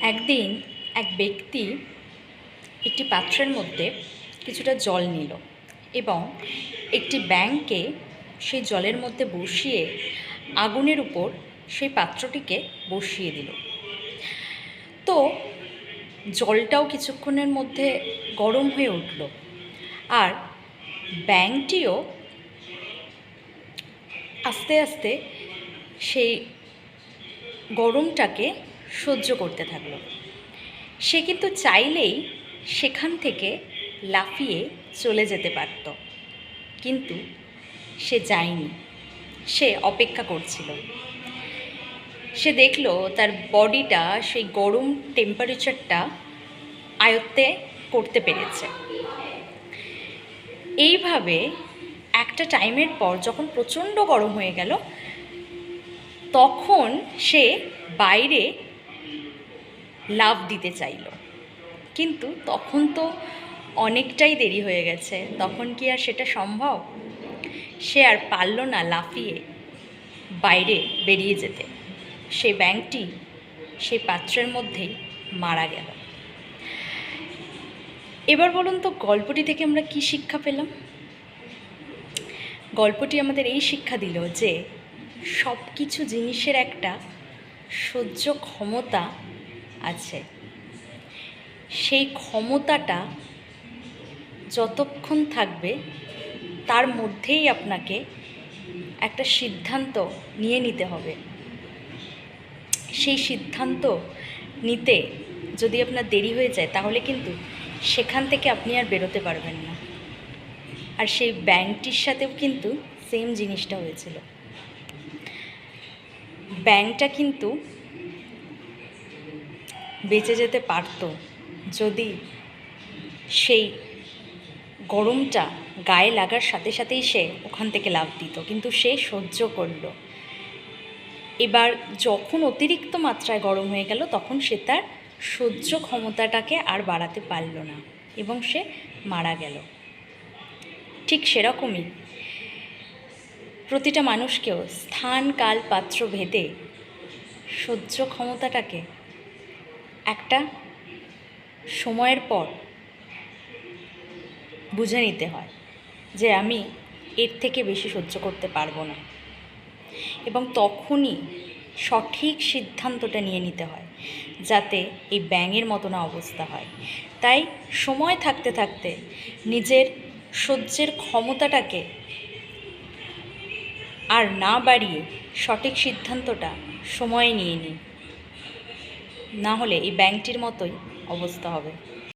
একদিন এক ব্যক্তি একটি পাত্রের মধ্যে কিছুটা জল নিল এবং একটি ব্যাঙকে সেই জলের মধ্যে বসিয়ে আগুনের উপর সেই পাত্রটিকে বসিয়ে দিল। তো জলটাও কিছুক্ষণের মধ্যে গরম হয়ে উঠল, আর ব্যাঙটিও আস্তে আস্তে সেই গরমটাকে সহ্য করতে থাকলো। সে কিন্তু চাইলেই সেখান থেকে লাফিয়ে চলে যেতে পারত, কিন্তু সে যায়নি। সে অপেক্ষা করছিল। সে দেখলো তার বডিটা সেই গরম টেম্পারেচারটা আয়ত্তে করতে পেরেছে। এইভাবে একটা টাইমের পর যখন প্রচণ্ড গরম হয়ে গেল, তখন সে বাইরে লাফ দিতে চাইল, কিন্তু তখন তো অনেকটাই দেরি হয়ে গেছে। তখন কি আর সেটা সম্ভব? সে আর পারল না লাফিয়ে বাইরে বেরিয়ে যেতে। সেই ব্যাঙটি সেই পাত্রের মধ্যেই মারা গেল। এবার বলুন তো, গল্পটি থেকে আমরা কি শিক্ষা পেলাম? গল্পটি আমাদের এই শিক্ষা দিল যে সব কিছু জিনিসের একটা সহ্য ক্ষমতা আছে। সেই ক্ষমতাটা যতক্ষণ থাকবে তার মধ্যেই আপনাকে একটা সিদ্ধান্ত নিয়ে নিতে হবে। সেই সিদ্ধান্ত নিতে যদি আপনার দেরি হয়ে যায়, তাহলে কিন্তু সেখান থেকে আপনি আর বেরোতে পারবেন না। আর সেই ব্যাঙটির সাথেও কিন্তু সেম জিনিসটা হয়েছিল। ব্যাঙটা কিন্তু বেঁচে যেতে পারত যদি সেই গরমটা গায়ে লাগার সাথে সাথেই সে ওখান থেকে লাফ দিত, কিন্তু সে সহ্য করল। এবার যখন অতিরিক্ত মাত্রায় গরম হয়ে গেল, তখন সে তার সহ্য ক্ষমতাটাকে আর বাড়াতে পারল না এবং সে মারা গেল। ঠিক সেরকমই প্রতিটা মানুষকেও স্থান কাল পাত্র ভেদে সহ্য ক্ষমতাটাকে একটা সময়ের পর বুঝে নিতে হয় যে আমি এর থেকে বেশি সহ্য করতে পারবো না, এবং তখনই সঠিক সিদ্ধান্তটা নিয়ে নিতে হয় যাতে এই ব্যাঙের মতো না অবস্থা হয়। তাই সময় থাকতে থাকতে নিজের সহ্যের ক্ষমতাটাকে আর না বাড়িয়ে সঠিক সিদ্ধান্তটা সময়ে নিয়ে নিন, না হলে এই ব্যাঙটির মতোই অবস্থা হবে।